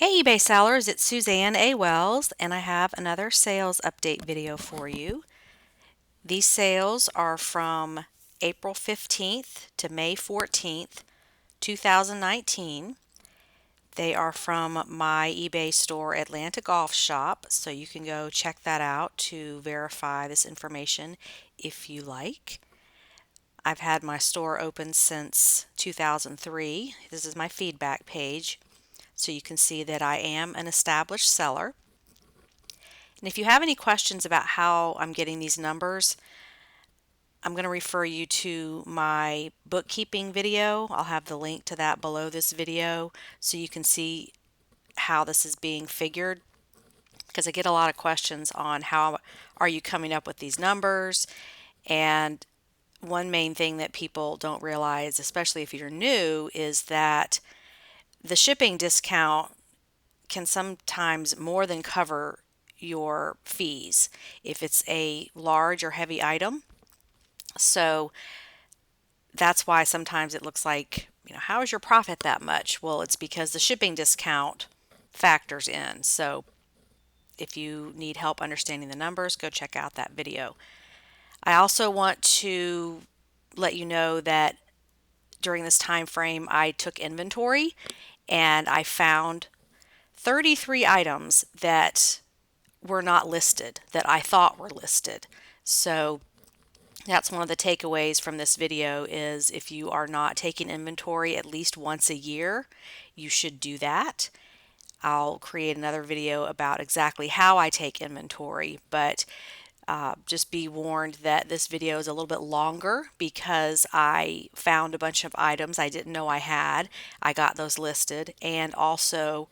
Hey eBay sellers, it's Suzanne A. Wells, and I have another sales update video for you. These sales are from April 15th to May 14th, 2019. They are from my eBay store, Atlanta Golf Shop, so you can go check that out to verify this information if you like. I've had my store open since 2003. This is my feedback page, so you can see that I am an established seller. And if you have any questions about how I'm getting these numbers, I'm going to refer you to my bookkeeping video. I'll have the link to that below this video so you can see how this is being figured, because I get a lot of questions on how are you coming up with these numbers. And one main thing that people don't realize, especially if you're new, is that the shipping discount can sometimes more than cover your fees if it's a large or heavy item. So that's why sometimes it looks like, how is your profit that much? Well, it's because the shipping discount factors in. So if you need help understanding the numbers, go check out that video. I also want to let you know that during this time frame, I took inventory and I found 33 items that were not listed that I thought were listed. So that's one of the takeaways from this video is if you are not taking inventory at least once a year, you should do that. I'll create another video about exactly how I take inventory, but just be warned that this video is a little bit longer because I found a bunch of items I didn't know I had. I got those listed, and also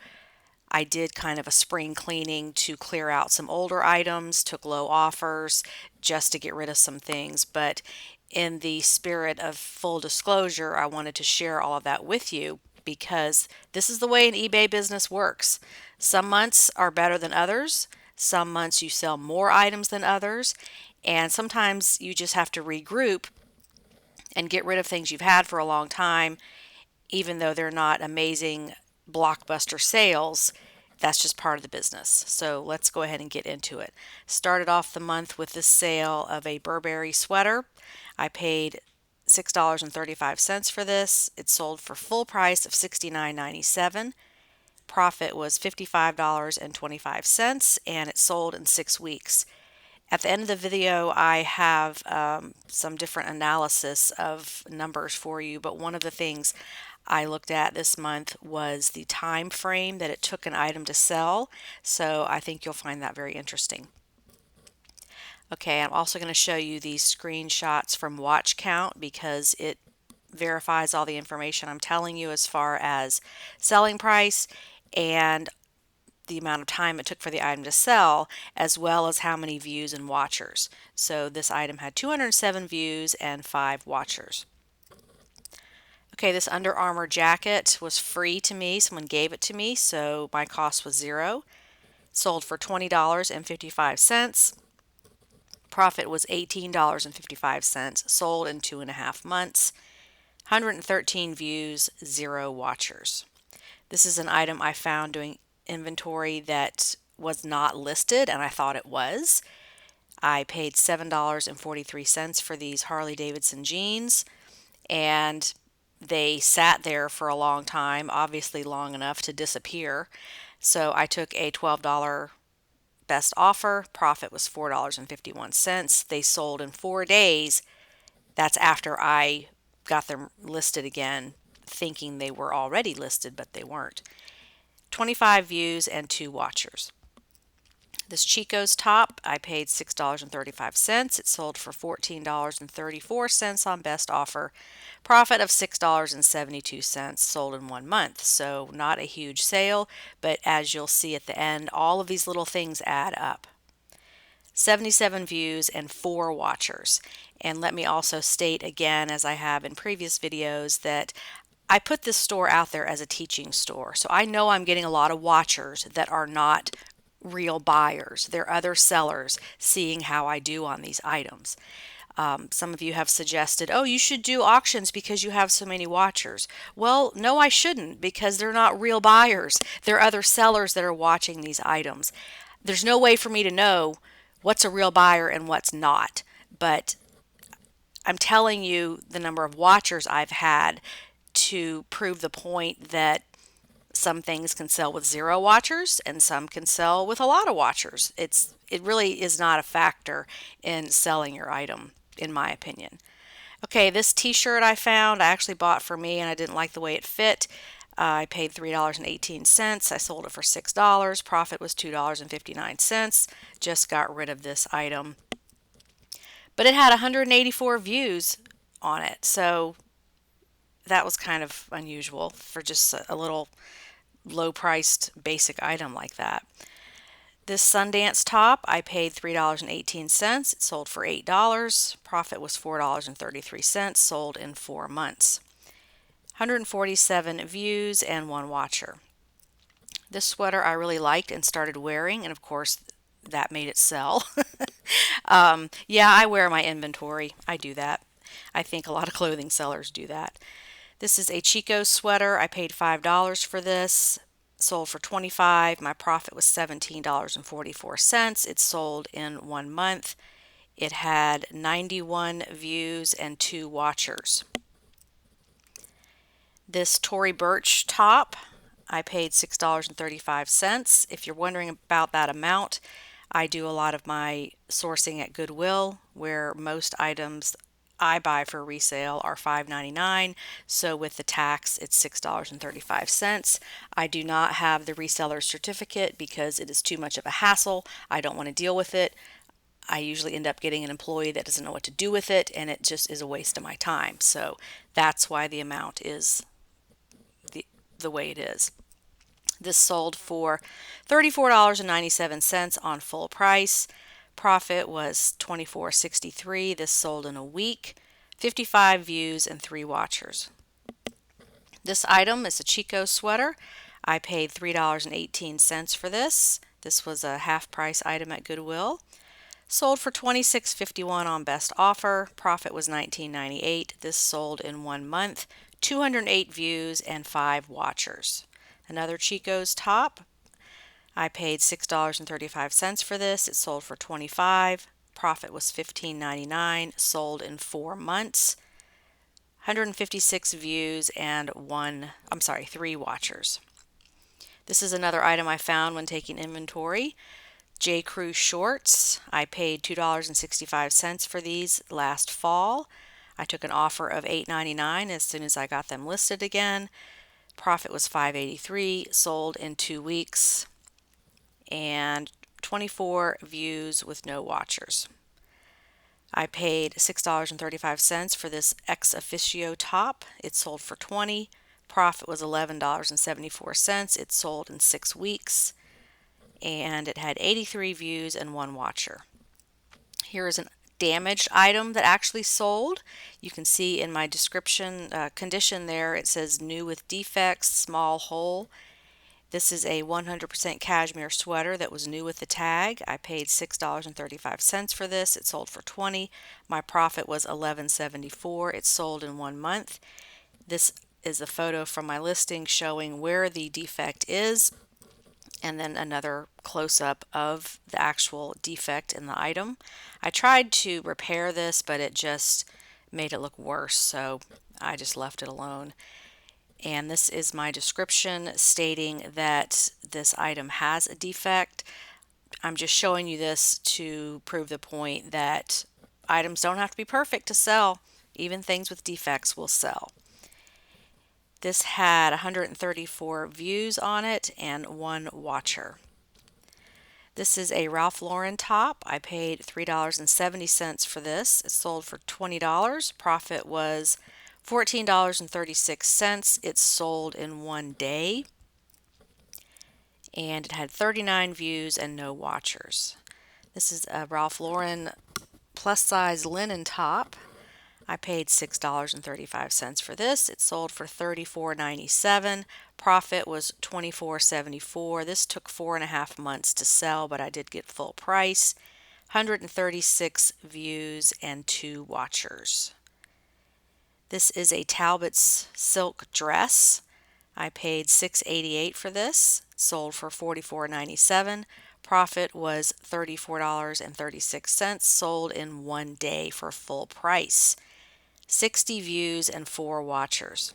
I did kind of a spring cleaning to clear out some older items, took low offers just to get rid of some things. But in the spirit of full disclosure, I wanted to share all of that with you because this is the way an eBay business works. Some months are better than others. Some months you sell more items than others. And sometimes you just have to regroup and get rid of things you've had for a long time, even though they're not amazing blockbuster sales. That's just part of the business. So let's go ahead and get into it. Started off the month with the sale of a Burberry sweater. I paid $6.35 for this. It sold for full price of $69.97. Profit was $55.25, and it sold in 6 weeks. At the end of the video, I have some different analysis of numbers for you, but one of the things I looked at this month was the time frame that it took an item to sell, so I think you'll find that very interesting. Okay, I'm also going to show you these screenshots from Watch Count because it verifies all the information I'm telling you as far as selling price and the amount of time it took for the item to sell, as well as how many views and watchers. So this item had 207 views and 5 watchers. Okay, this Under Armour jacket was free to me. Someone gave it to me, so my cost was $0. Sold for $20.55. Profit was $18.55. Sold in 2.5 months. 113 views, 0 watchers. This is an item I found doing inventory that was not listed, and I thought it was. I paid $7.43 for these Harley Davidson jeans, and they sat there for a long time, obviously long enough to disappear. So I took a $12 best offer. Profit was $4.51. They sold in 4 days. That's after I got them listed again, thinking they were already listed, but they weren't. 25 views and 2 watchers. This Chico's top, I paid $6.35. It sold for $14.34 on best offer. Profit of $6.72, sold in 1 month. So not a huge sale, but as you'll see at the end, all of these little things add up. 77 views and 4 watchers. And let me also state again, as I have in previous videos, that I put this store out there as a teaching store. So I know I'm getting a lot of watchers that are not real buyers. They're other sellers seeing how I do on these items. Some of you have suggested, oh, you should do auctions because you have so many watchers. Well, no, I shouldn't, because they're not real buyers. They're other sellers that are watching these items. There's no way for me to know what's a real buyer and what's not. But I'm telling you the number of watchers I've had to prove the point that some things can sell with 0 watchers and some can sell with a lot of watchers. It really is not a factor in selling your item, in my opinion. Okay, this t-shirt I found, I actually bought for me and I didn't like the way it fit. I paid $3.18. I sold it for $6. Profit was $2.59. Just got rid of this item. But it had 184 views on it, so that was kind of unusual for just a little low-priced basic item like that. This Sundance top, I paid $3.18. It sold for $8. Profit was $4.33. Sold in 4 months. 147 views and 1 watcher. This sweater I really liked and started wearing, and of course that made it sell. Yeah, I wear my inventory. I do that. I think a lot of clothing sellers do that. This is a Chico sweater. I paid $5 for this. Sold for $25. My profit was $17.44. It sold in 1 month. It had 91 views and 2 watchers. This Tory Burch top, I paid $6.35. If you're wondering about that amount, I do a lot of my sourcing at Goodwill, where most items I buy for resale are $5.99. So with the tax, it's $6.35. I do not have the reseller certificate because it is too much of a hassle. I don't want to deal with it. I usually end up getting an employee that doesn't know what to do with it, and it just is a waste of my time. So that's why the amount is the way it is. This sold for $34.97 on full price. Profit was $24.63. This sold in a week. 55 views and 3 watchers. This item is a Chico sweater. I paid $3.18 for this. This was a half price item at Goodwill. Sold for $26.51 on best offer. Profit was $19.98. This sold in 1 month. 208 views and 5 watchers. Another Chico's top. I paid $6.35 for this. It sold for $25. Profit was $15.99. Sold in 4 months. 156 views and 3 watchers. This is another item I found when taking inventory. J. Crew shorts. I paid $2.65 for these last fall. I took an offer of $8.99 as soon as I got them listed again. Profit was $5.83. Sold in 2 weeks and 24 views with no watchers. I paid $6.35 for this ex officio top. It sold for $20. Profit was $11.74. It sold in 6 weeks and it had 83 views and 1 watcher. Here is a damaged item that actually sold. You can see in my description condition there, it says new with defects, small hole. This is a 100% cashmere sweater that was new with the tag. I paid $6.35 for this. It sold for $20. My profit was $11.74. It sold in 1 month. This is a photo from my listing showing where the defect is, and then another close-up of the actual defect in the item. I tried to repair this, but it just made it look worse, so I just left it alone. And this is my description stating that this item has a defect. I'm just showing you this to prove the point that items don't have to be perfect to sell. Even things with defects will sell. This had 134 views on it and 1 watcher. This is a Ralph Lauren top. I paid $3.70 for this. It sold for $20. Profit was $14.36. It sold in 1 day. And it had 39 views and no watchers. This is a Ralph Lauren plus size linen top. I paid $6.35 for this. It sold for $34.97. Profit was $24.74. This took 4.5 months to sell, but I did get full price. 136 views, and 2 watchers. This is a Talbots silk dress. I paid $6.88 for this, sold for $44.97. Profit was $34.36, sold in 1 day for full price. 60 views and 4 watchers.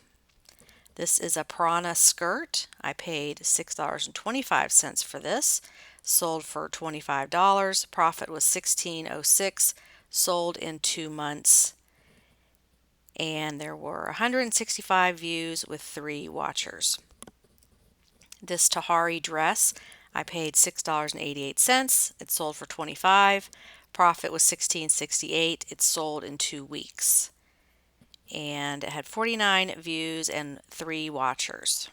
This is a Prana skirt. I paid $6.25 for this, sold for $25. Profit was $16.06, sold in 2 months. And there were 165 views with 3 watchers. This Tahari dress, I paid $6.88. It sold for $25. Profit was $16.68. It sold in 2 weeks. And it had 49 views and 3 watchers.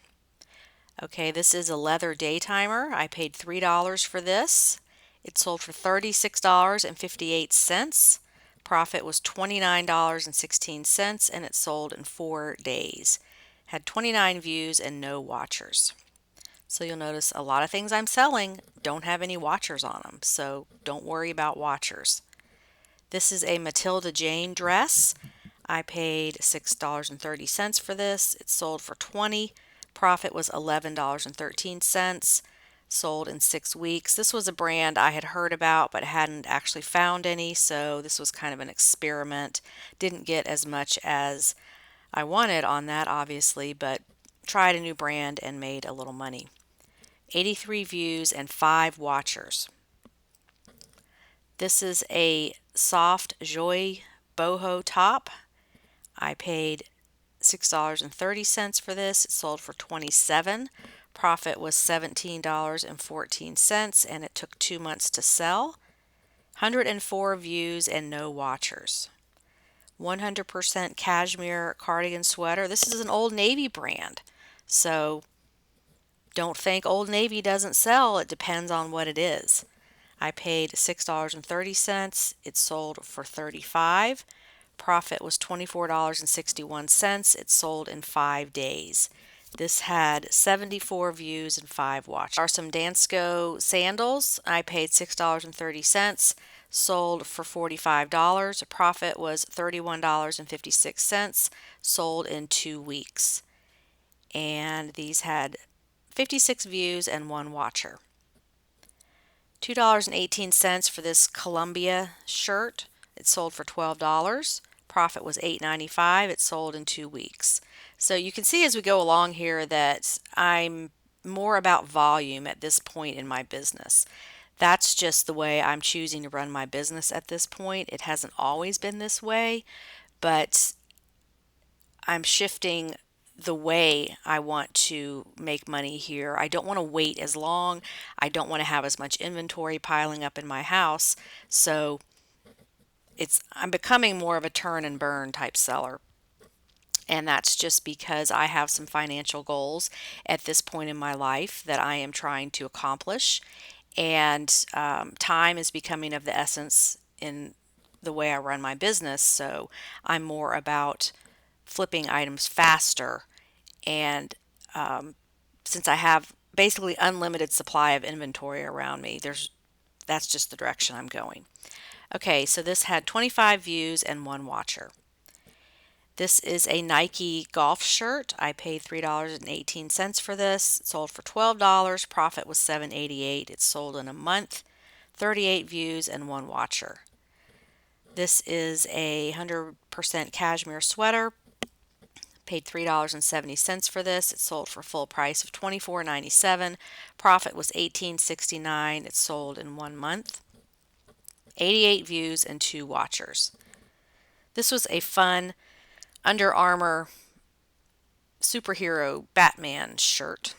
Okay, this is a leather daytimer. I paid $3 for this. It sold for $36.58. Profit was $29.16, and it sold in 4 days. Had 29 views and no watchers. So you'll notice a lot of things I'm selling don't have any watchers on them, so don't worry about watchers. This is a Matilda Jane dress. I paid $6.30 for this. It sold for $20. Profit was $11.13. Sold in 6 weeks. This was a brand I had heard about but hadn't actually found any, so this was kind of an experiment. Didn't get as much as I wanted on that, obviously, but tried a new brand and made a little money. 83 views and 5 watchers. This is a soft Joy boho top. I paid $6.30 for this. It sold for $27. Profit was $17.14, and it took 2 months to sell. 104 views and no watchers. 100% Cashmere Cardigan Sweater. This is an Old Navy brand, so don't think Old Navy doesn't sell. It depends on what it is. I paid $6.30. It sold for $35. Profit was $24.61. It sold in 5 days. This had 74 views and 5 watches. There are some Dansko sandals. I paid $6.30. Sold for $45. Profit was $31.56. Sold in 2 weeks. And these had 56 views and 1 watcher. $2.18 for this Columbia shirt. It sold for $12. Profit was $8.95. It sold in 2 weeks. So you can see as we go along here that I'm more about volume at this point in my business. That's just the way I'm choosing to run my business at this point. It hasn't always been this way, but I'm shifting the way I want to make money here. I don't want to wait as long. I don't want to have as much inventory piling up in my house. So I'm becoming more of a turn and burn type seller. And that's just because I have some financial goals at this point in my life that I am trying to accomplish. And time is becoming of the essence in the way I run my business. So I'm more about flipping items faster. And since I have basically unlimited supply of inventory around me, that's just the direction I'm going. Okay, so this had 25 views and 1 watcher. This is a Nike golf shirt. I paid $3.18 for this. It sold for $12. Profit was $7.88. It sold in a month. 38 views and 1 watcher. This is a 100% cashmere sweater. Paid $3.70 for this. It sold for full price of $24.97. Profit was $18.69. It sold in 1 month. 88 views and 2 watchers. This was a fun Under Armour superhero Batman shirt.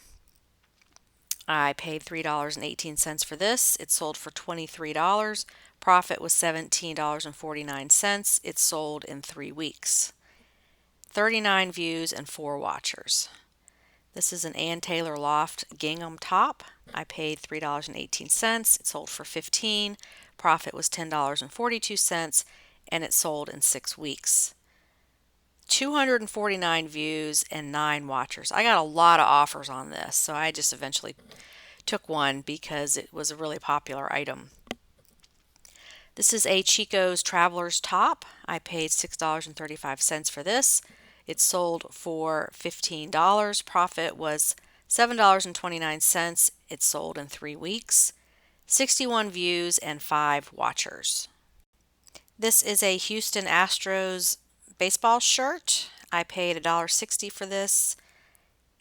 I paid $3.18 for this. It sold for $23. Profit was $17.49. It sold in 3 weeks. 39 views and 4 watchers. This is an Ann Taylor Loft gingham top. I paid $3.18. It sold for $15. Profit was $10.42, and it sold in 6 weeks. 249 views and 9 watchers. I got a lot of offers on this, so I just eventually took one because it was a really popular item. This is a Chico's Traveler's Top. I paid $6.35 for this. It sold for $15. Profit was $7.29. It sold in 3 weeks. 61 views and 5 watchers. This is a Houston Astros baseball shirt. I paid $1.60 for this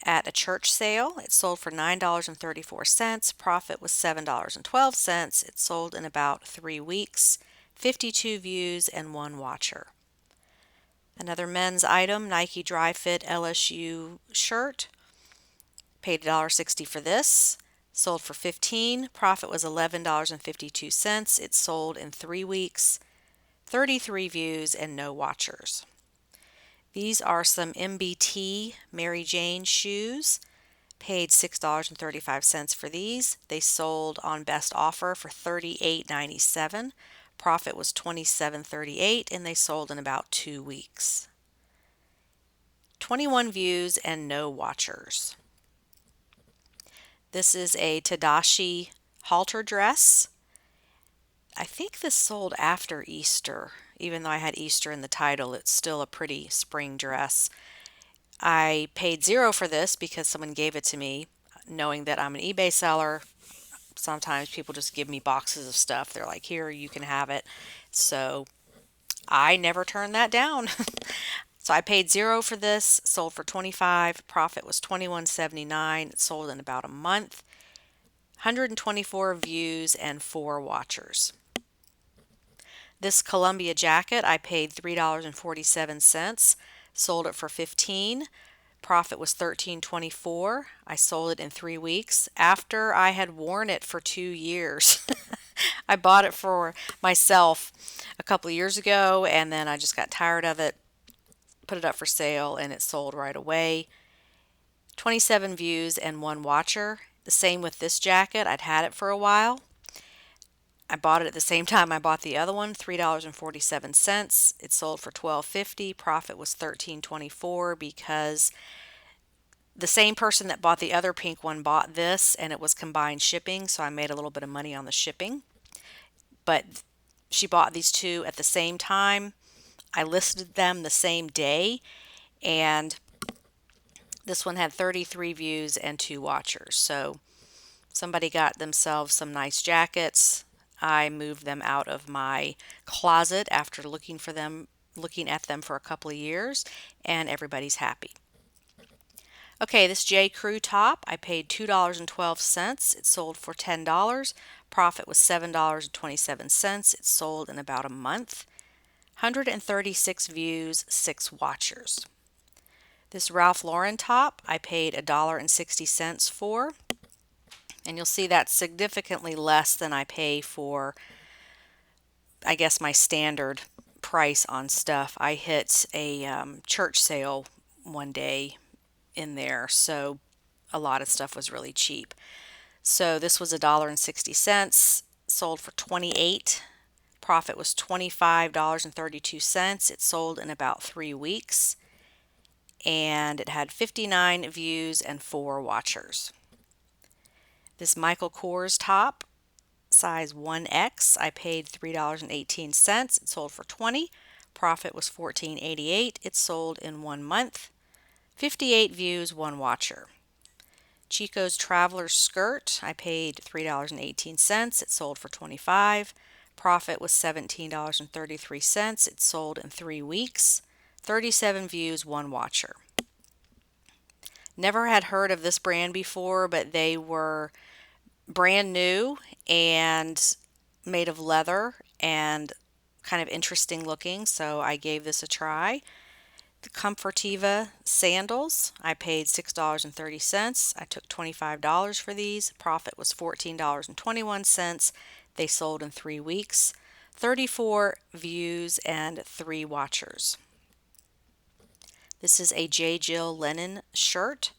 at a church sale. It sold for $9.34. Profit was $7.12. It sold in about 3 weeks. 52 views and 1 watcher. Another men's item, Nike Dry Fit LSU shirt. Paid $1.60 for this. Sold for $15. Profit was $11.52. It sold in 3 weeks. 33 views and no watchers. These are some MBT Mary Jane shoes. Paid $6.35 for these. They sold on best offer for $38.97. Profit was $27.38 and they sold in about 2 weeks. 21 views and no watchers. This is a Tadashi halter dress. I think this sold after Easter. Even though I had Easter in the title, it's still a pretty spring dress. I paid $0 for this because someone gave it to me, knowing that I'm an eBay seller. Sometimes people just give me boxes of stuff. They're like, here, you can have it. So I never turned that down. So I paid $0 for this, sold for $25. Profit was $21.79. It sold in about a month. 124 views and 4 watchers. This Columbia jacket, I paid $3.47. Sold it for $15. Profit was $13.24. I sold it in 3 weeks after I had worn it for 2 years. I bought it for myself a couple of years ago and then I just got tired of it, put it up for sale, and it sold right away. 27 views and 1 watcher. The same with this jacket. I'd had it for a while. I bought it at the same time I bought the other one, $3.47. It sold for $12.50. Profit was $13.24 because the same person that bought the other pink one bought this and it was combined shipping, so I made a little bit of money on the shipping. But she bought these two at the same time. I listed them the same day, and this one had 33 views and 2 watchers. So somebody got themselves some nice jackets. I moved them out of my closet after looking at them for a couple of years, and everybody's happy. Okay, this J. Crew top, I paid $2.12. It sold for $10. Profit was $7.27. It sold in about a month. 136 views, 6 watchers. This Ralph Lauren top, I paid $1.60 for. And you'll see that's significantly less than I pay for, I guess, my standard price on stuff. I hit a church sale one day in there, so a lot of stuff was really cheap. So this was $1.60, sold for $28. Profit was $25.32. It sold in about 3 weeks, and it had 59 views and 4 watchers. This Michael Kors top, size 1X, I paid $3.18. It sold for $20. Profit was $14.88. It sold in 1 month. 58 views, 1 watcher. Chico's Traveler's Skirt, I paid $3.18. It sold for $25. Profit was $17.33. It sold in 3 weeks. 37 views, 1 watcher. Never had heard of this brand before, but they were brand new and made of leather and kind of interesting looking, so I gave this a try. The Comfortiva sandals, I paid $6.30. I took $25 for these. Profit was $14.21. They sold in 3 weeks. 34 views and 3 watchers. This is a J. Jill linen shirt.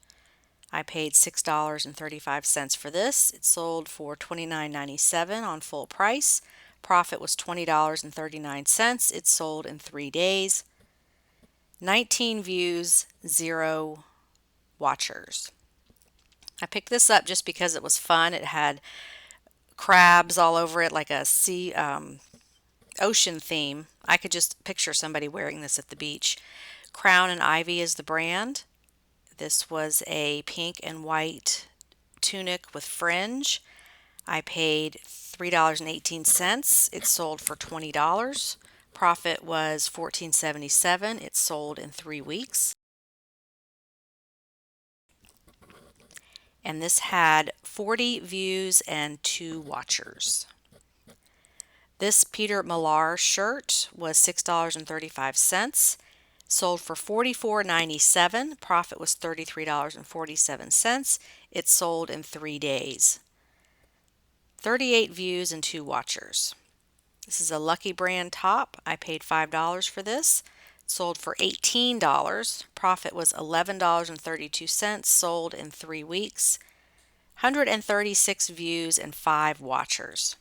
I paid $6.35 for this. It sold for $29.97 on full price. Profit was $20.39. It sold in 3 days. 19 views, 0 watchers. I picked this up just because it was fun. It had crabs all over it, like a sea ocean theme. I could just picture somebody wearing this at the beach. Crown and Ivy is the brand. This was a pink and white tunic with fringe. I paid $3.18. It sold for $20. Profit was $14.77. It sold in 3 weeks. And this had 40 views and 2 watchers. This Peter Millar shirt was $6.35. Sold for $44.97. Profit was $33.47. It sold in 3 days. 38 views and 2 watchers. This is a Lucky brand top. I paid $5 for this. It sold for $18. Profit was $11.32. Sold in 3 weeks. 136 views and 5 watchers.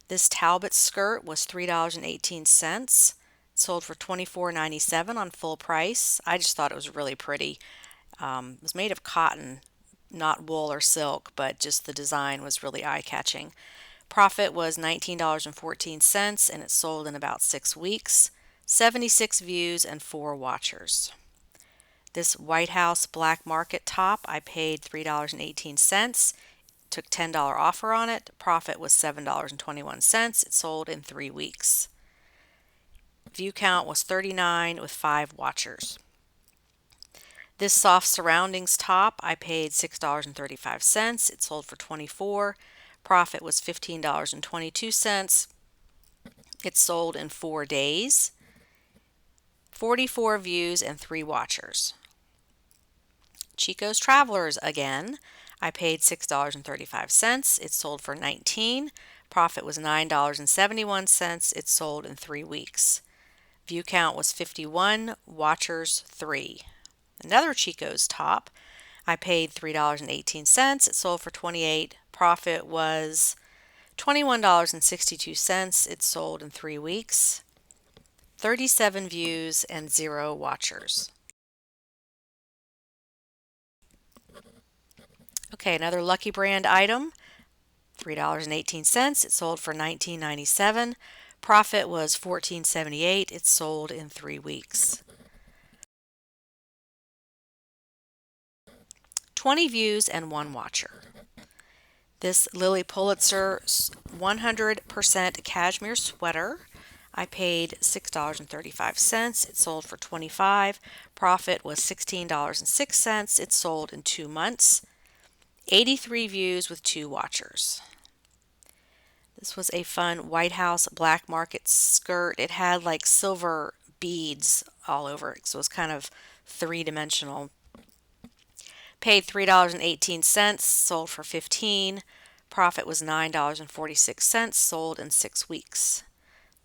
This Talbot skirt was $3.18. Sold for $24.97 on full price. I just thought it was really pretty. It was made of cotton, not wool or silk, but just the design was really eye-catching. Profit was $19.14, and it sold in about 6 weeks. 76 views and 4 watchers. This White House Black Market top, I paid $3.18. Took $10 offer on it. Profit was $7.21. It sold in 3 weeks. View count was 39 with 5 watchers. This Soft Surroundings top, I paid $6.35. It sold for $24. Profit was $15.22. It sold in 4 days. 44 views and 3 watchers. Chico's Travelers again. I paid $6.35. It sold for $19. Profit was $9.71. It sold in 3 weeks. View count was 51, watchers 3. Another Chico's top. I paid $3.18. It sold for $28. Profit was $21.62. It sold in 3 weeks. 37 views and 0 watchers. Okay, another Lucky brand item. $3.18. It sold for $19.97. Profit was $14.78. It sold in 3 weeks. 20 views and 1 watcher. This Lilly Pulitzer 100% cashmere sweater. I paid $6.35. It sold for $25. Profit was $16.06. It sold in 2 months. 83 views with 2 watchers. This was a fun White House Black Market skirt. It had like silver beads all over it, so it was kind of 3-dimensional. Paid $3.18, sold for $15. Profit was $9.46, sold in 6 weeks.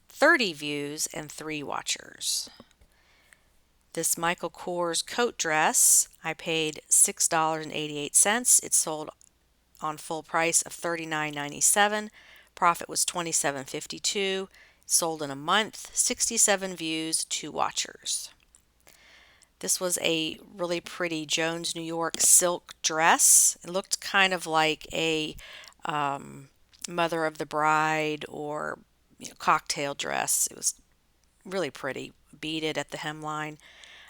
30 views and 3 watchers. This Michael Kors coat dress, I paid $6.88. It sold on full price of $39.97. Profit was $27.52. Sold in a month. 67 views, 2 watchers. This was a really pretty Jones, New York silk dress. It looked kind of like a Mother of the Bride or cocktail dress. It was really pretty, beaded at the hemline.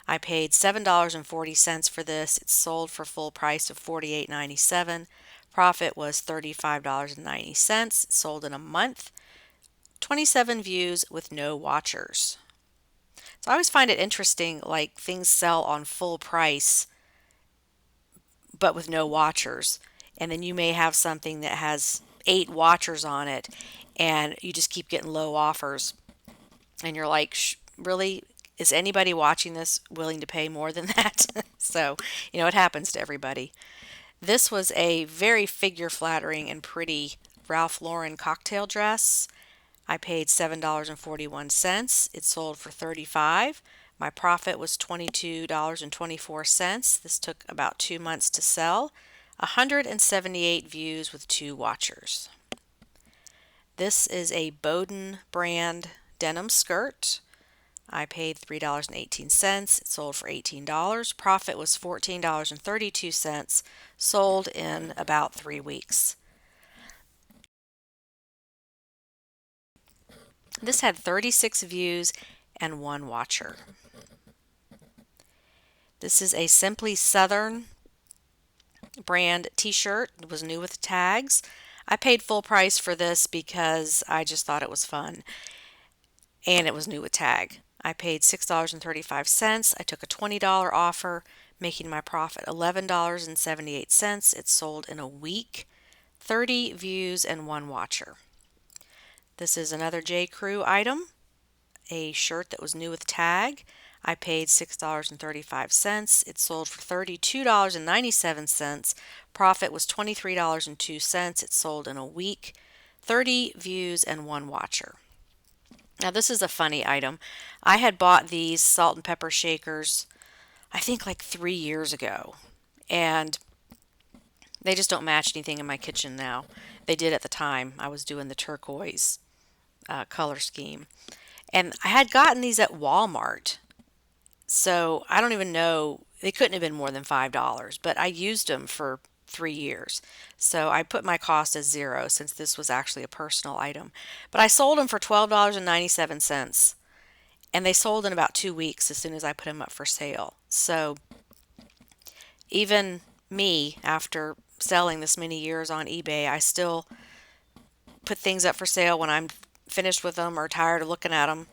I paid $7.40 for this. It sold for full price of $48.97. Profit was $35.90. It sold in a month. 27 views with no watchers. So I always find it interesting, like things sell on full price but with no watchers. And then you may have something that has 8 watchers on it and you just keep getting low offers. And you're like, really? Is anybody watching this willing to pay more than that? So, it happens to everybody. This was a very figure-flattering and pretty Ralph Lauren cocktail dress. I paid $7.41. It sold for $35. My profit was $22.24. This took about 2 months to sell. 178 views with 2 watchers. This is a Bowden brand denim skirt. I paid $3.18. It sold for $18. Profit was $14.32. Sold in about 3 weeks. This had 36 views and 1 watcher. This is a Simply Southern brand t-shirt. It was new with tags. I paid full price for this because I just thought it was fun, and it was new with tag. I paid $6.35. I took a $20 offer, making my profit $11.78. It sold in a week. 30 views and 1 watcher. This is another J. Crew item, a shirt that was new with tag. I paid $6.35. It sold for $32.97. Profit was $23.02. It sold in a week. 30 views and 1 watcher. Now this is a funny item. I had bought these salt and pepper shakers, I think like 3 years ago, and they just don't match anything in my kitchen now. They did at the time. I was doing the turquoise color scheme. And I had gotten these at Walmart. So I don't even know, they couldn't have been more than $5, but I used them for 3 years. So I put my cost as 0 since this was actually a personal item. But I sold them for $12.97, and they sold in about 2 weeks as soon as I put them up for sale. So even me, after selling this many years on eBay, I still put things up for sale when I'm finished with them or tired of looking at them,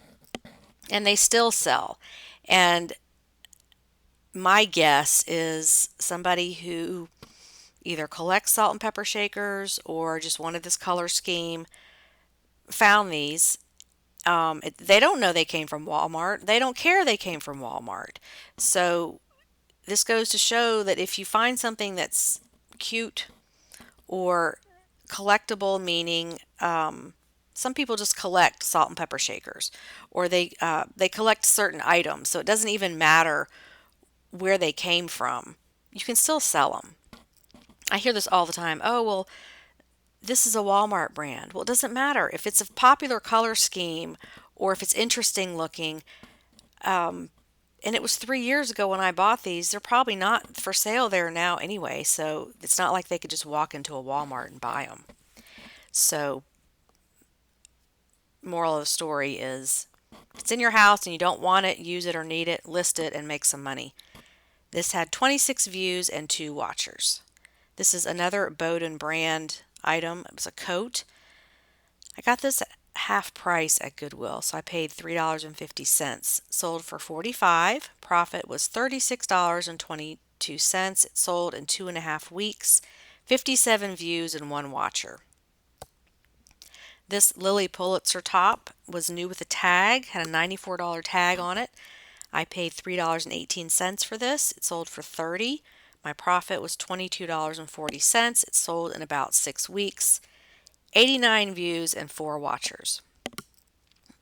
and they still sell. And my guess is somebody who either collects salt and pepper shakers or just wanted this color scheme found these. They don't know they came from Walmart. They don't care they came from Walmart. So this goes to show that if you find something that's cute or collectible, meaning some people just collect salt and pepper shakers, or they collect certain items, so it doesn't even matter where they came from. You can still sell them. I hear this all the time. Oh, well, this is a Walmart brand. Well, it doesn't matter if it's a popular color scheme or if it's interesting looking. And it was 3 years ago when I bought these. They're probably not for sale there now anyway, so it's not like they could just walk into a Walmart and buy them. So moral of the story is, if it's in your house and you don't want it, use it or need it, list it and make some money. This had 26 views and 2 watchers. This is another Bowden brand item. It was a coat. I got this at half price at Goodwill, so I paid $3.50. Sold for $45. Profit was $36.22. It sold in 2.5 weeks. 57 views and 1 watcher. This Lilly Pulitzer top was new with a tag, had a $94 tag on it. I paid $3.18 for this. It sold for $30. My profit was $22.40. It sold in about 6 weeks. 89 views and 4 watchers.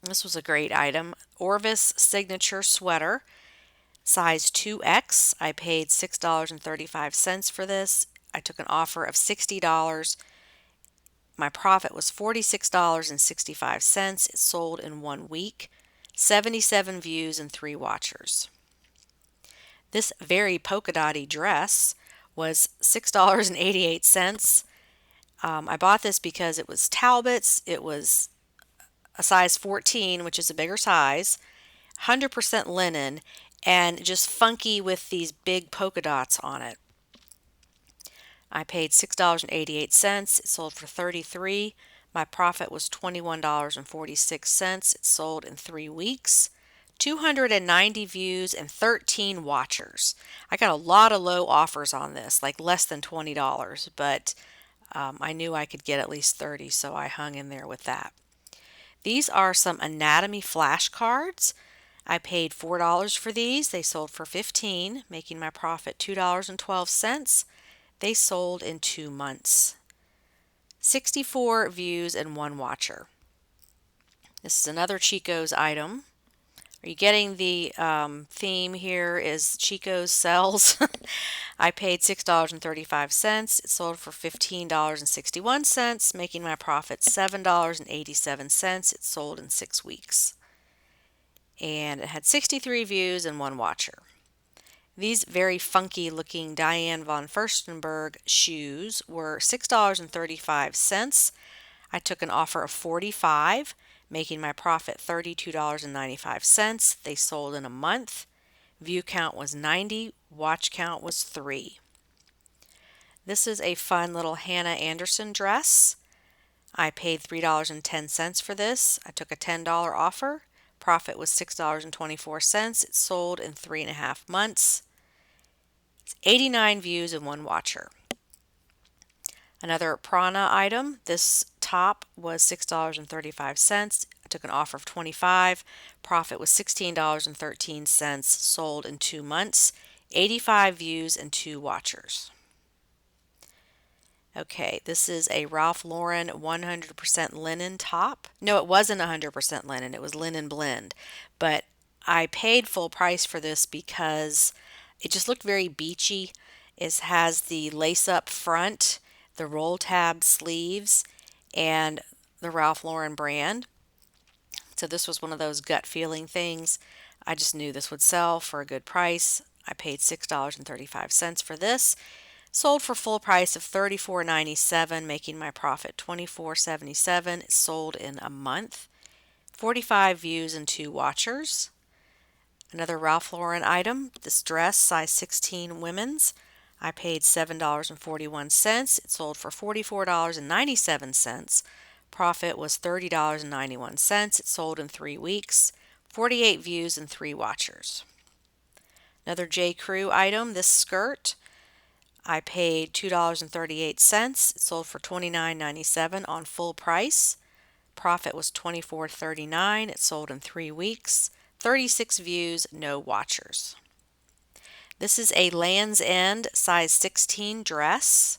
This was a great item. Orvis Signature Sweater, size 2X. I paid $6.35 for this. I took an offer of $60. My profit was $46.65. It sold in 1 week. 77 views and 3 watchers. This very polka dotty dress was $6.88. I bought this because it was Talbots. It was a size 14, which is a bigger size, 100% linen, and just funky with these big polka dots on it. I paid $6.88. It sold for $33. My profit was $21.46. It sold in 3 weeks. 290 views and 13 watchers. I got a lot of low offers on this, like less than $20, but I knew I could get at least 30, so I hung in there with that. These are some anatomy flashcards. I paid $4 for these. They sold for $15, making my profit $2.12. They sold in 2 months. 64 views and 1 watcher. This is another Chico's item. Are you getting the theme here is Chico's sells? I paid $6.35. It sold for $15.61, making my profit $7.87. It sold in 6 weeks. And it had 63 views and 1 watcher. These very funky looking Diane von Furstenberg shoes were $6.35. I took an offer of $45, making my profit $32.95. They sold in a month. View count was 90, watch count was 3. This is a fun little Hannah Anderson dress. I paid $3.10 for this. I took a $10 offer. Profit was $6.24. It sold in 3.5 months. It's 89 views and 1 watcher. Another Prana item. This top was $6.35. I took an offer of $25. Profit was $16.13. Sold in 2 months. 85 views and 2 watchers. Okay, this is a Ralph Lauren 100% linen top. No, it wasn't 100% linen. It was linen blend. But I paid full price for this because it just looked very beachy. It has the lace-up front, the roll tab sleeves, and the Ralph Lauren brand. So this was one of those gut feeling things. I just knew this would sell for a good price. I paid $6.35 for this. Sold for full price of $34.97, making my profit $24.77. It sold in a month. 45 views and 2 watchers. Another Ralph Lauren item, this dress, size 16 women's. I paid $7.41. It sold for $44.97. Profit was $30.91. It sold in 3 weeks. 48 views and 3 watchers. Another J. Crew item, this skirt. I paid $2.38. It sold for $29.97 on full price. Profit was $24.39. It sold in 3 weeks. 36 views, no watchers. This is a Land's End size 16 dress,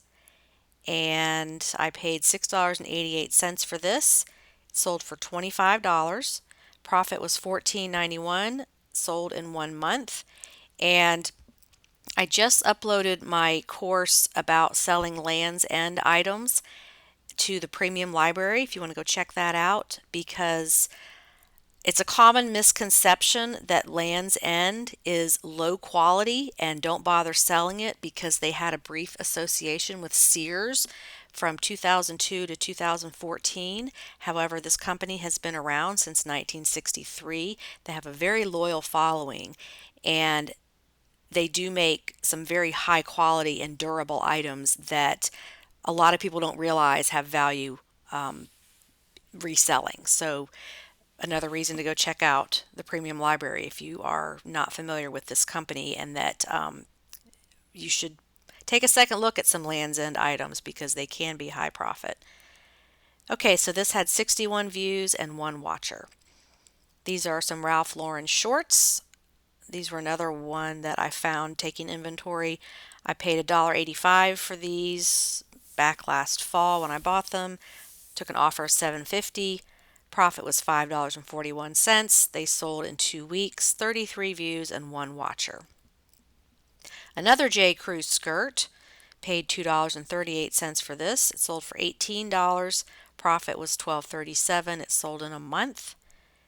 and I paid $6.88 for this. It sold for $25. Profit was $14.91. Sold in 1 month, and I just uploaded my course about selling Land's End items to the premium library if you want to go check that out, because it's a common misconception that Land's End is low quality and don't bother selling it because they had a brief association with Sears from 2002 to 2014. However, this company has been around since 1963. They have a very loyal following, and they do make some very high quality and durable items that a lot of people don't realize have value reselling. So another reason to go check out the premium library if you are not familiar with this company, and that you should take a second look at some Land's End items because they can be high profit. Okay, so this had 61 views and 1 watcher. These are some Ralph Lauren shorts. These were another one that I found taking inventory. I paid $1.85 for these back last fall when I bought them. Took an offer of $7.50. Profit was $5.41. They sold in 2 weeks. 33 views and 1 watcher. Another J. Crew skirt. Paid $2.38 for this. It sold for $18. Profit was $12.37. It sold in a month.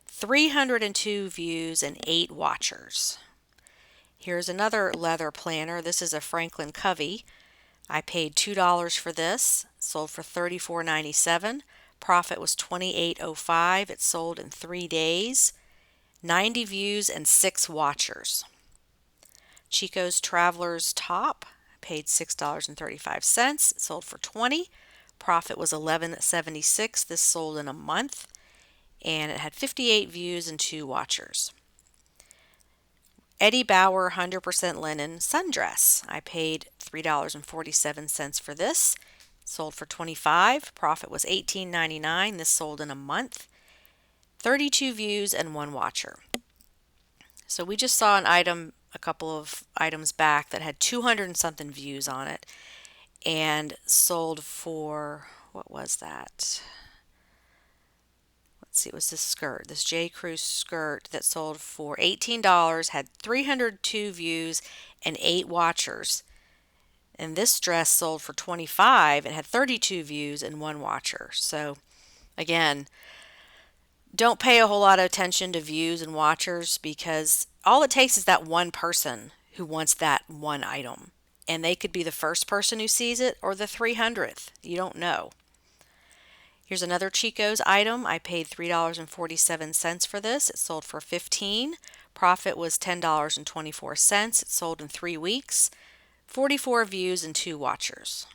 302 views and 8 watchers. Here's another leather planner. This is a Franklin Covey. I paid $2 for this. Sold for $34.97. Profit was $28.05. It sold in 3 days. 90 views and 6 watchers. Chico's Traveler's top. I paid $6.35. It sold for $20. Profit was $11.76. This sold in a month, and it had 58 views and 2 watchers. Eddie Bauer 100% linen sundress. I paid $3.47 for this. It sold for $25. Profit was $18.99. This sold in a month. 32 views and 1 watcher. So we just saw an item a couple of items back that had 200 and something views on it and sold for, what was that? See, it was this skirt, this J. Crew skirt that sold for $18, had 302 views and 8 watchers. And this dress sold for $25 and had 32 views and 1 watcher. So again, don't pay a whole lot of attention to views and watchers, because all it takes is that one person who wants that one item. And they could be the first person who sees it or the 300th. You don't know. Here's another Chico's item. I paid $3.47 for this. It sold for $15. Profit was $10.24. It sold in 3 weeks. 44 views and 2 watchers.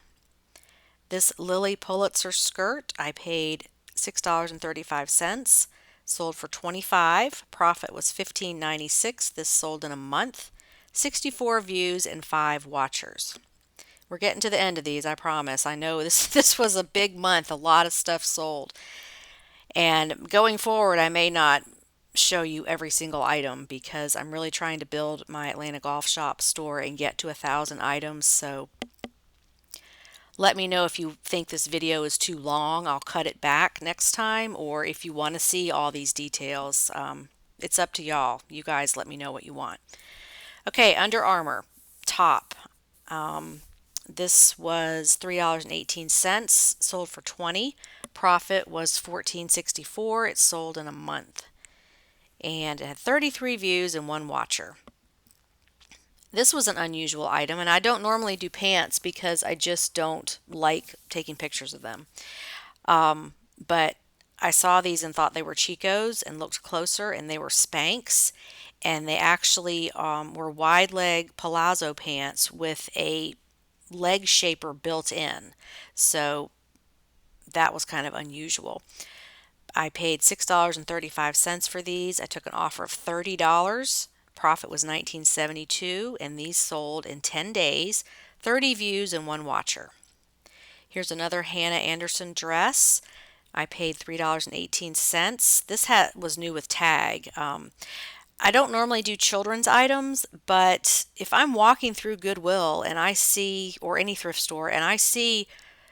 This Lilly Pulitzer skirt, I paid $6.35. Sold for $25. Profit was $15.96. This sold in a month. 64 views and 5 watchers. We're getting to the end of these, I promise. I know this was a big month. A lot of stuff sold. And going forward, I may not show you every single item because I'm really trying to build my Atlanta Golf Shop store and get to 1,000 items. So let me know if you think this video is too long. I'll cut it back next time, or if you want to see all these details. It's up to y'all. You guys let me know what you want. Okay, Under Armour top. This was $3.18, sold for $20. Profit was $14.64. It sold in a month. And it had 33 views and 1 watcher. This was an unusual item, and I don't normally do pants because I just don't like taking pictures of them. But I saw these and thought they were Chico's and looked closer, and they were Spanx. And they actually were wide leg palazzo pants with a leg shaper built in. So that was kind of unusual. I paid $6.35 for these. I took an offer of $30. Profit was $19.72, and these sold in 10 days, 30 views and 1 watcher. Here's another Hannah Anderson dress. I paid $3.18. This was new with tag. I don't normally do children's items, but if I'm walking through Goodwill and I see, or any thrift store, and I see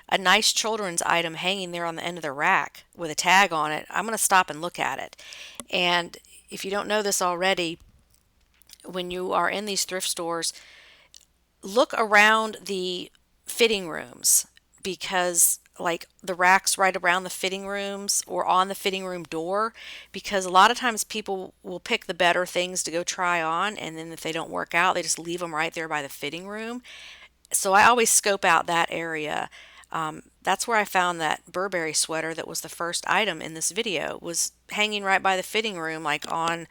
a nice children's item hanging there on the end of the rack with a tag on it, I'm going to stop and look at it. And if you don't know this already, when you are in these thrift stores, look around the fitting rooms, because like the racks right around the fitting rooms or on the fitting room door, because a lot of times people will pick the better things to go try on, and then if they don't work out, they just leave them right there by the fitting room. So I always scope out that area. That's where I found that Burberry sweater that was the first item in this video, was hanging right by the fitting room, like on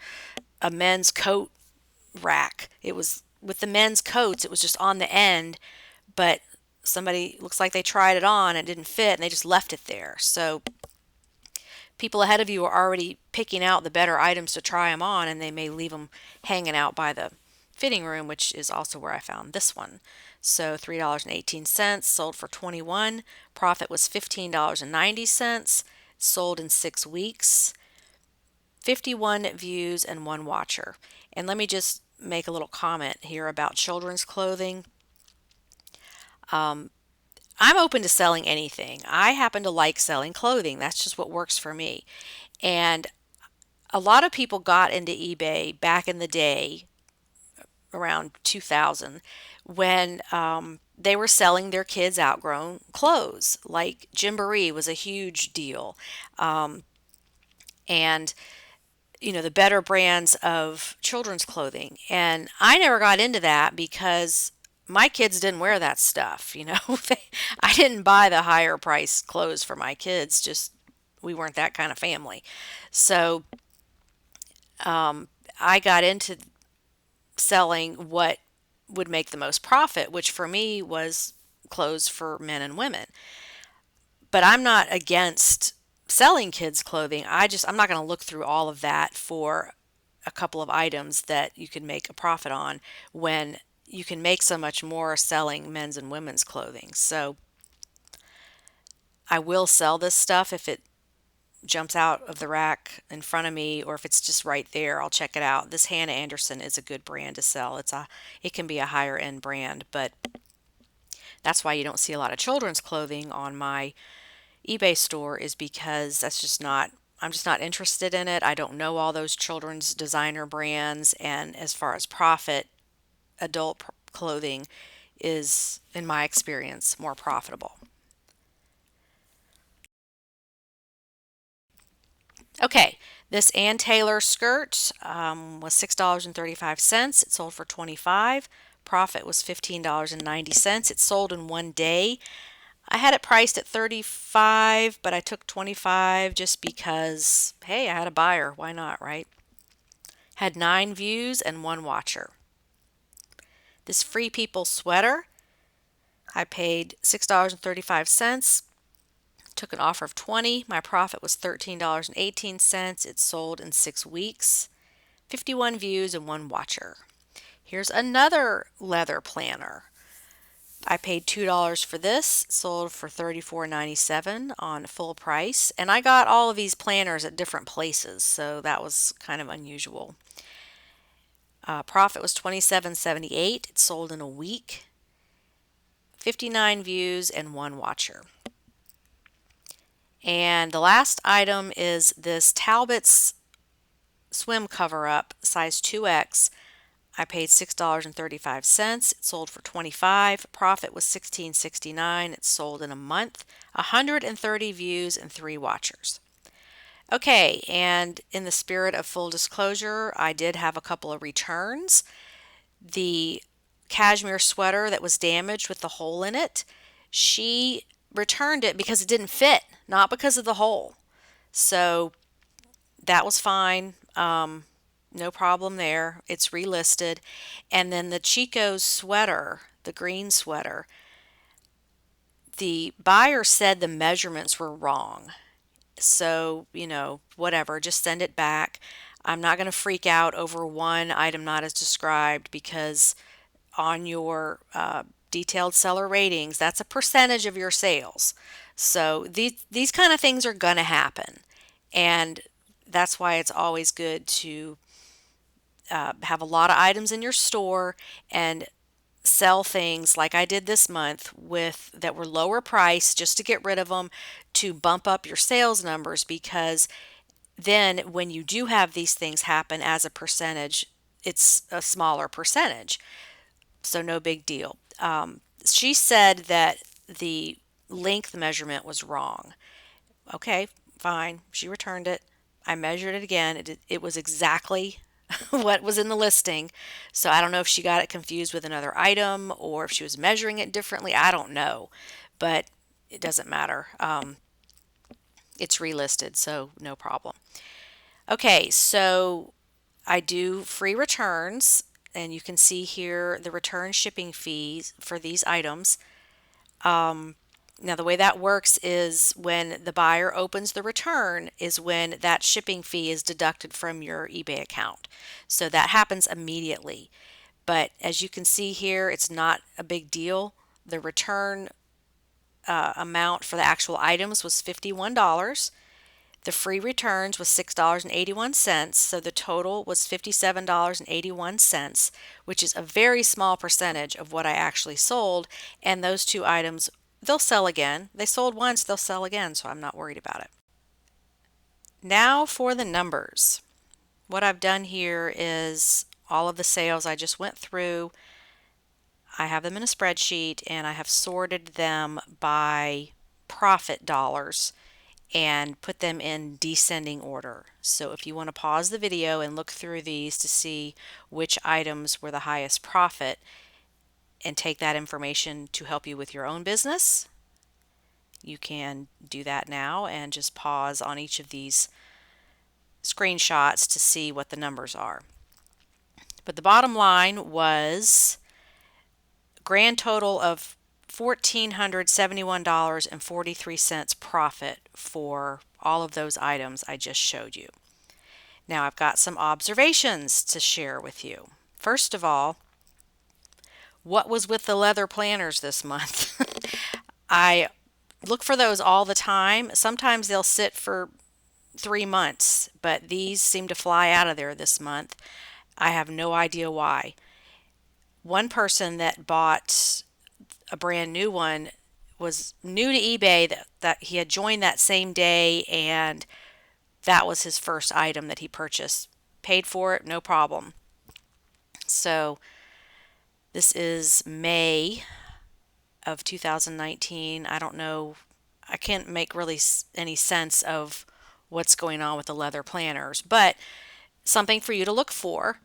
a men's coat rack. It was with the men's coats, it was just on the end, but somebody looks like they tried it on and it didn't fit and they just left it there. So people ahead of you are already picking out the better items to try them on, and they may leave them hanging out by the fitting room, which is also where I found this one. So $3.18, sold for $21. Profit was $15.90. Sold in 6 weeks. 51 views and 1 watcher. And let me just make a little comment here about children's clothing. I'm open to selling anything. I happen to like selling clothing. That's just what works for me. And a lot of people got into eBay back in the day, around 2000, when they were selling their kids' outgrown clothes. Like Gymboree was a huge deal. And the better brands of children's clothing. And I never got into that because my kids didn't wear that stuff. I didn't buy the higher price clothes for my kids. Just, we weren't that kind of family. So I got into selling what would make the most profit, which for me was clothes for men and women. But I'm not against selling kids clothing. I'm not going to look through all of that for a couple of items that you can make a profit on, when you can make so much more selling men's and women's clothing. So I will sell this stuff if it jumps out of the rack in front of me, or if it's just right there, I'll check it out. This Hannah Anderson is a good brand to sell. It can be a higher end brand, but that's why you don't see a lot of children's clothing on my eBay store, is because I'm just not interested in it. I don't know all those children's designer brands, and as far as profit, adult clothing is, in my experience, more profitable. Okay, this Ann Taylor skirt was $6.35. It sold for $25. Profit was $15.90. It sold in 1 day. I had it priced at 35, but I took 25 just because, hey, I had a buyer. Why not, right? Had 9 views and 1 watcher. This Free People sweater, I paid $6.35. Took an offer of 20. My profit was $13.18. It sold in 6 weeks. 51 views and 1 watcher. Here's another leather planner. I paid $2 for this, sold for $34.97 on full price, and I got all of these planners at different places, so that was kind of unusual. Profit was $27.78. It sold in a week. 59 views and 1 watcher. And the last item is this Talbots swim cover-up, size 2X. I paid $6.35. It sold for $25. Profit was $16.69. It sold in a month. 130 views and 3 watchers. Okay, and in the spirit of full disclosure, I did have a couple of returns. The cashmere sweater that was damaged with the hole in it, she returned it because it didn't fit, not because of the hole. So that was fine. No problem there. It's relisted. And then the Chico's sweater, the green sweater, the buyer said the measurements were wrong. So, whatever, just send it back. I'm not going to freak out over one item not as described because on your detailed seller ratings, that's a percentage of your sales. So these kind of things are going to happen. And that's why it's always good to have a lot of items in your store and sell things like I did this month with that were lower price just to get rid of them to bump up your sales numbers, because then when you do have these things happen as a percentage, it's a smaller percentage. So no big deal. She said that the length measurement was wrong. Okay, fine. She returned it. I measured it again. It was exactly what was in the listing. So I don't know if she got it confused with another item or if she was measuring it differently. I don't know, but it doesn't matter. It's relisted, so no problem. Okay, so I do free returns, and you can see here the return shipping fees for these items. Now, the way that works is when the buyer opens the return is when that shipping fee is deducted from your eBay account. So that happens immediately. But as you can see here, it's not a big deal. The return amount for the actual items was $51. The free returns was $6.81, so the total was $57.81, which is a very small percentage of what I actually sold. And those 2 items, they'll sell again. They sold once, they'll sell again, so I'm not worried about it. Now for the numbers. What I've done here is all of the sales I just went through. I have them in a spreadsheet and I have sorted them by profit dollars and put them in descending order. So if you want to pause the video and look through these to see which items were the highest profit and take that information to help you with your own business, you can do that now and just pause on each of these screenshots to see what the numbers are. But the bottom line was grand total of $1,471.43 profit for all of those items I just showed you. Now I've got some observations to share with you. First of all, what was with the leather planners this month? I look for those all the time. Sometimes they'll sit for 3 months, but these seem to fly out of there this month. I have no idea why. One person that bought a brand new one was new to eBay, that he had joined that same day, and that was his first item that he purchased. Paid for it, no problem. So this is May of 2019. I don't know, I can't make really any sense of what's going on with the leather planners, but something for you to look for.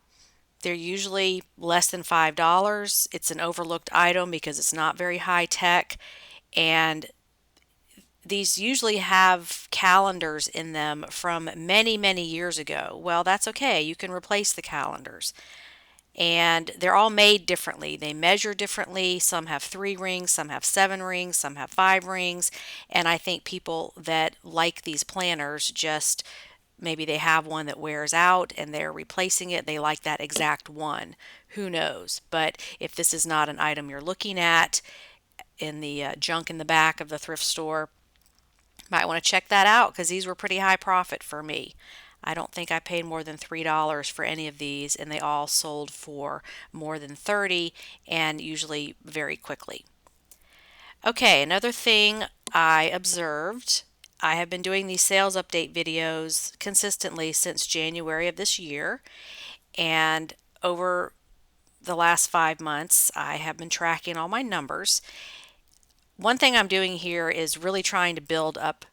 They're usually less than $5. It's an overlooked item because it's not very high tech, And these usually have calendars in them from many, many years ago. Well, that's okay. You can replace the calendars. And they're all made differently. They measure differently. Some have 3 rings, some have 7 rings, some have 5 rings. And I think people that like these planners just maybe they have one that wears out and they're replacing it. They like that exact one. Who knows? But if this is not an item you're looking at in the junk in the back of the thrift store, might want to check that out because these were pretty high profit for me. I don't think I paid more than $3 for any of these, and they all sold for more than 30 and usually very quickly. Okay, another thing I observed, I have been doing these sales update videos consistently since January of this year, and over the last 5 months, I have been tracking all my numbers. One thing I'm doing here is really trying to build up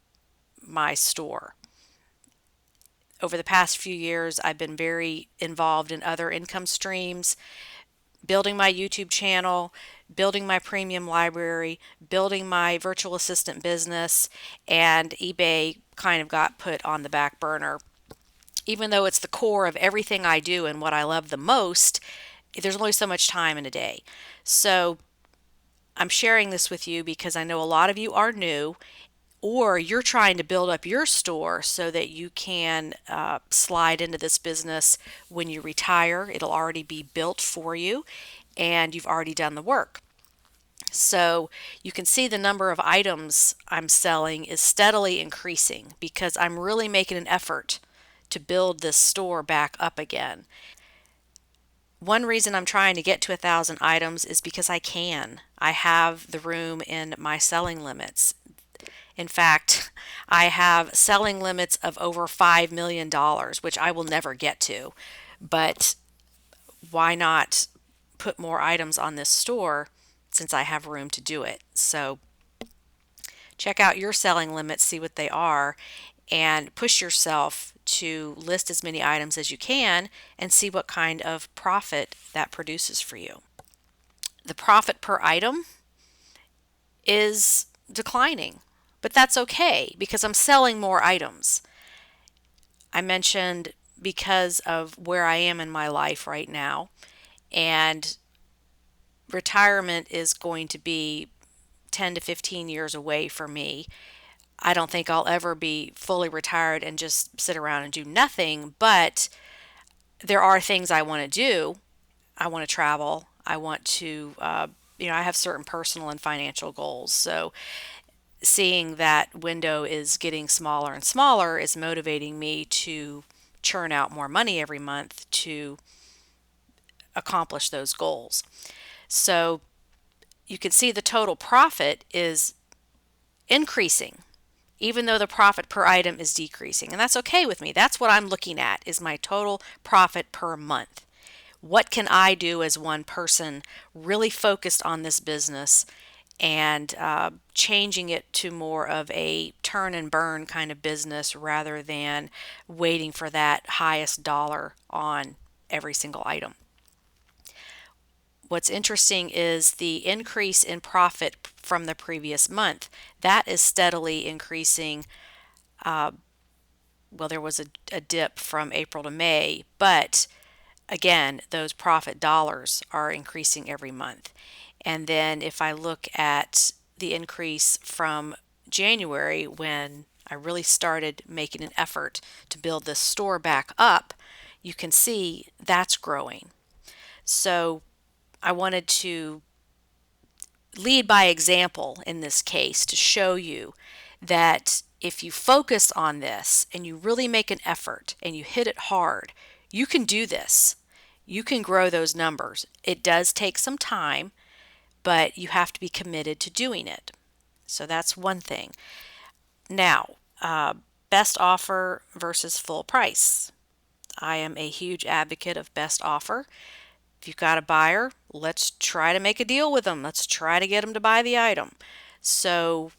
my store. Over the past few years, I've been very involved in other income streams, building my YouTube channel, building my premium library, building my virtual assistant business, and eBay kind of got put on the back burner. Even though it's the core of everything I do and what I love the most, there's only so much time in a day. So I'm sharing this with you because I know a lot of you are new, or you're trying to build up your store so that you can slide into this business when you retire. It'll already be built for you and you've already done the work. So you can see the number of items I'm selling is steadily increasing because I'm really making an effort to build this store back up again. One reason I'm trying to get to 1,000 items is because I can. I have the room in my selling limits. In fact, I have selling limits of over $5 million, which I will never get to. But why not put more items on this store since I have room to do it? So check out your selling limits, see what they are, and push yourself to list as many items as you can and see what kind of profit that produces for you. The profit per item is declining, but that's okay because I'm selling more items. I mentioned because of where I am in my life right now, and retirement is going to be 10 to 15 years away for me. I don't think I'll ever be fully retired and just sit around and do nothing, but there are things I want to do. I want to travel. I want to, I have certain personal and financial goals. So seeing that window is getting smaller and smaller is motivating me to churn out more money every month to accomplish those goals. So you can see the total profit is increasing, even though the profit per item is decreasing. And that's okay with me. That's what I'm looking at is my total profit per month. What can I do as one person really focused on this business and changing it to more of a turn and burn kind of business rather than waiting for that highest dollar on every single item. What's interesting is the increase in profit from the previous month. That is steadily increasing. Well, there was a dip from April to May, but again, those profit dollars are increasing every month. And then if I look at the increase from January, when I really started making an effort to build this store back up, you can see that's growing. So I wanted to lead by example in this case to show you that if you focus on this and you really make an effort and you hit it hard, you can do this. You can grow those numbers. It does take some time, but you have to be committed to doing it. So that's one thing. Now, best offer versus full price. I am a huge advocate of best offer. If you've got a buyer, let's try to make a deal with them. Let's try to get them to buy the item. So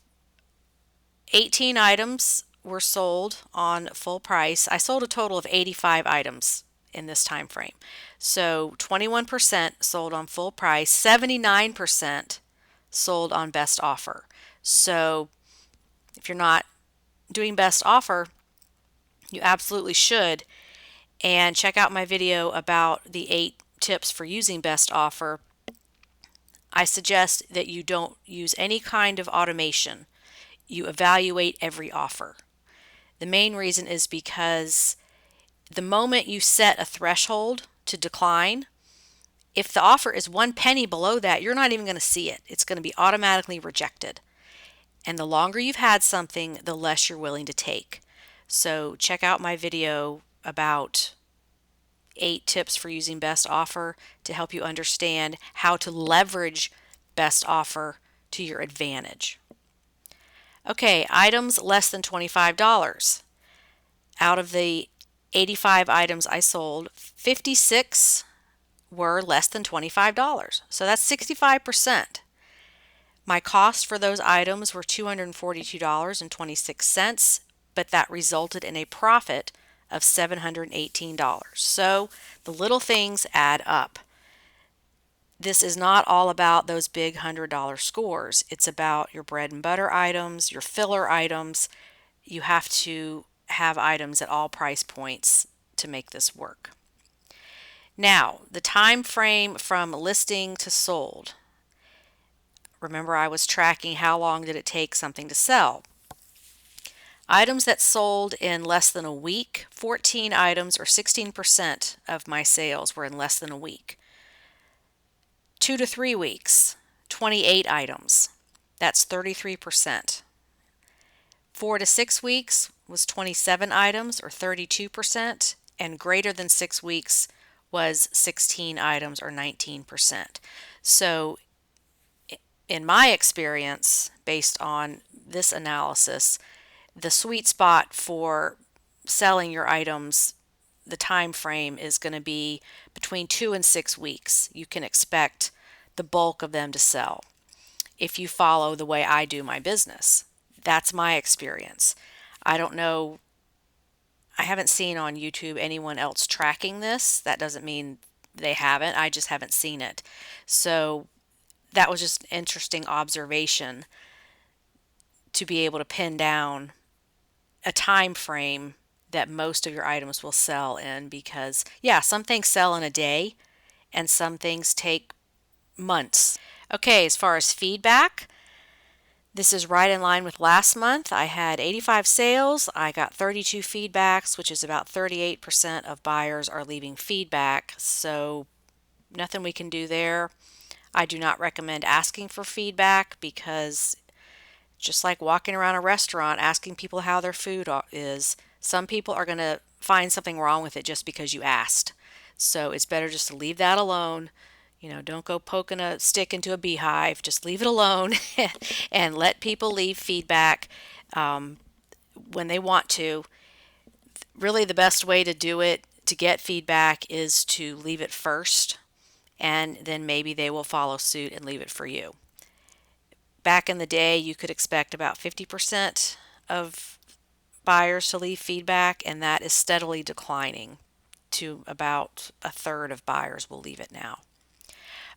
18 items were sold on full price. I sold a total of 85 items in this time frame. So 21% sold on full price, 79% sold on best offer. So if you're not doing best offer, you absolutely should. And check out my video about the 8 tips for using best offer. I suggest that you don't use any kind of automation. You evaluate every offer. The main reason is because the moment you set a threshold to decline, if the offer is 1 penny below that, you're not even going to see it. It's going to be automatically rejected. And the longer you've had something, the less you're willing to take. So check out my video about 8 tips for using best offer to help you understand how to leverage best offer to your advantage. Okay, items less than $25. Out of the 85 items I sold, 56 were less than $25. So that's 65%. My cost for those items were $242.26, but that resulted in a profit of $718. So the little things add up. This is not all about those big $100 scores. It's about your bread and butter items, your filler items. You have to have items at all price points to make this work. Now, the time frame from listing to sold. Remember, I was tracking how long did it take something to sell. Items that sold in less than a week, 14 items or 16% of my sales were in less than a week. 2 to 3 weeks, 28 items. That's 33%. 4 to 6 weeks was 27 items or 32%, and greater than 6 weeks was 16 items or 19%. So in my experience, based on this analysis, the sweet spot for selling your items, the time frame is going to be between 2 and 6 weeks. You can expect the bulk of them to sell if you follow the way I do my business. That's my experience. I don't know, I haven't seen on YouTube anyone else tracking this. That doesn't mean they haven't. I just haven't seen it. So that was just an interesting observation to be able to pin down a time frame that most of your items will sell in, because yeah, some things sell in a day and some things take months. Okay, as far as feedback, this is right in line with last month. I had 85 sales. I got 32 feedbacks, which is about 38% of buyers are leaving feedback. So nothing we can do there. I do not recommend asking for feedback, because just like walking around a restaurant asking people how their food is, some people are going to find something wrong with it just because you asked. So it's better just to leave that alone. Don't go poking a stick into a beehive. Just leave it alone and let people leave feedback when they want to. Really, the best way to do it, to get feedback, is to leave it first, and then maybe they will follow suit and leave it for you. Back in the day, you could expect about 50% of buyers to leave feedback, and that is steadily declining to about a third of buyers will leave it now.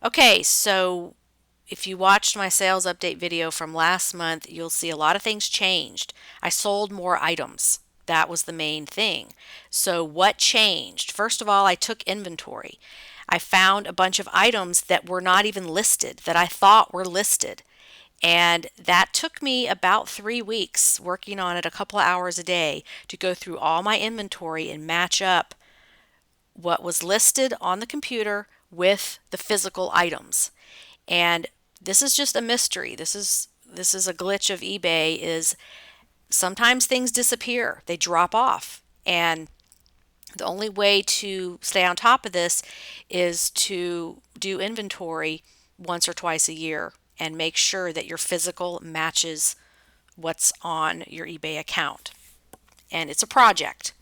Okay, so if you watched my sales update video from last month, you'll see a lot of things changed. I sold more items. That was the main thing. So what changed? First of all, I took inventory. I found a bunch of items that were not even listed, that I thought were listed. And that took me about 3 weeks, working on it a couple of hours a day, to go through all my inventory and match up what was listed on the computer with the physical items. And this is just a mystery. This is a glitch of eBay, is sometimes things disappear. They drop off. And the only way to stay on top of this is to do inventory once or twice a year and make sure that your physical matches what's on your eBay account. And it's a project,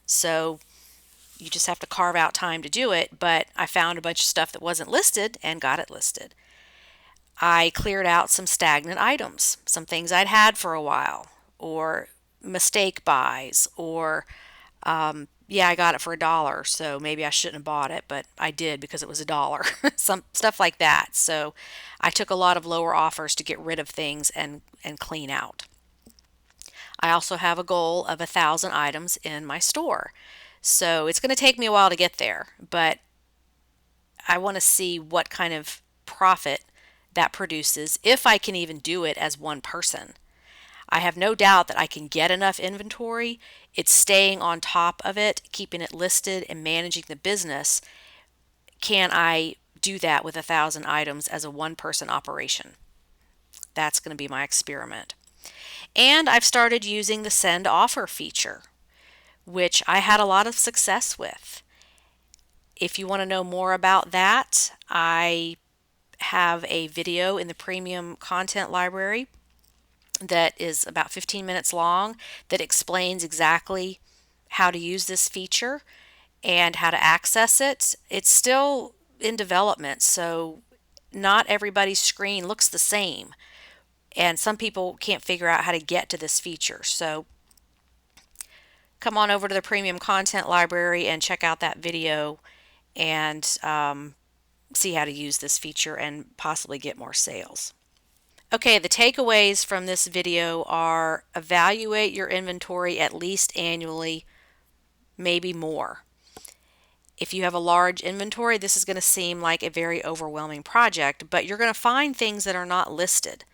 so you just have to carve out time to do it, but I found a bunch of stuff that wasn't listed and got it listed. I cleared out some stagnant items, some things I'd had for a while, or mistake buys, or Yeah, I got it for $1, so maybe I shouldn't have bought it, but I did because it was $1. Some stuff like that. So I took a lot of lower offers to get rid of things and clean out. I also have a goal of 1,000 items in my store. So it's going to take me a while to get there, but I want to see what kind of profit that produces if I can even do it as one person. I have no doubt that I can get enough inventory. It's staying on top of it, keeping it listed, and managing the business. Can I do that with 1,000 items as a one person operation? That's going to be my experiment. And I've started using the send offer feature, which I had a lot of success with. If you want to know more about that, I have a video in the premium content library that is about 15 minutes long that explains exactly how to use this feature and how to access it. It's still in development, so not everybody's screen looks the same, and some people can't figure out how to get to this feature. So come on over to the premium content library and check out that video and see how to use this feature and possibly get more sales. Okay, the takeaways from this video are: evaluate your inventory at least annually, maybe more. If you have a large inventory, this is going to seem like a very overwhelming project, but you're going to find things that are not listed.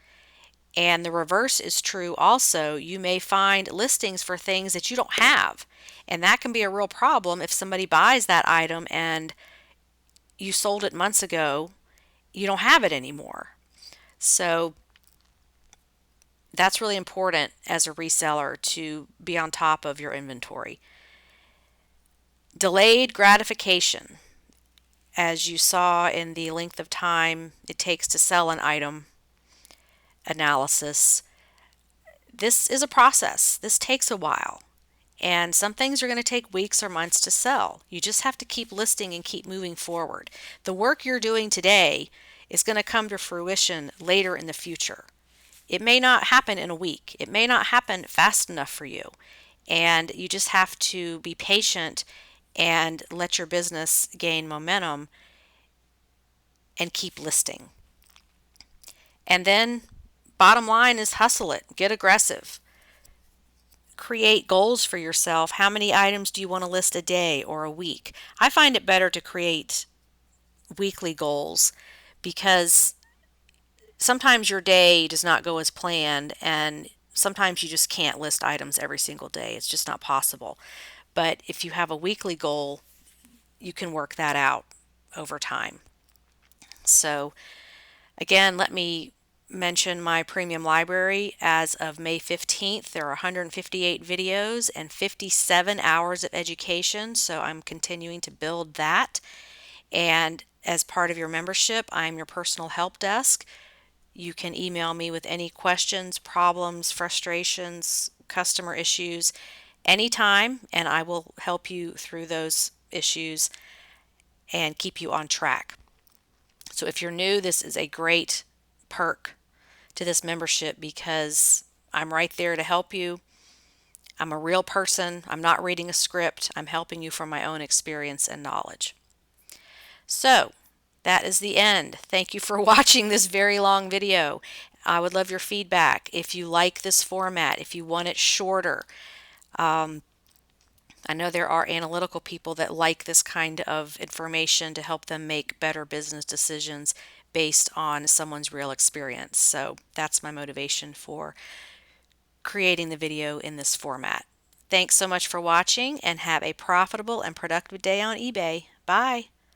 And the reverse is true also. You may find listings for things that you don't have, and that can be a real problem if somebody buys that item and you sold it months ago, you don't have it anymore. So that's really important as a reseller to be on top of your inventory. Delayed gratification. As you saw in the length of time it takes to sell an item analysis, this is a process. This takes a while. And some things are going to take weeks or months to sell. You just have to keep listing and keep moving forward. The work you're doing today is going to come to fruition later in the future. It may not happen in a week. It may not happen fast enough for you. And you just have to be patient and let your business gain momentum and keep listing. And then bottom line is hustle it. Get aggressive. Create goals for yourself. How many items do you want to list a day or a week? I find it better to create weekly goals because sometimes your day does not go as planned, and sometimes you just can't list items every single day. It's just not possible. But if you have a weekly goal, you can work that out over time. So again, let me mention my premium library. As of May 15th, there are 158 videos and 57 hours of education. So I'm continuing to build that. And as part of your membership, I'm your personal help desk. You can email me with any questions, problems, frustrations, customer issues anytime, and I will help you through those issues and keep you on track. So if you're new, this is a great perk to this membership because I'm right there to help you. I'm a real person. I'm not reading a script. I'm helping you from my own experience and knowledge. So that is the end. Thank you for watching this very long video. I would love your feedback. If you like this format, if you want it shorter. I know there are analytical people that like this kind of information to help them make better business decisions based on someone's real experience. So that's my motivation for creating the video in this format. Thanks so much for watching and have a profitable and productive day on eBay. Bye.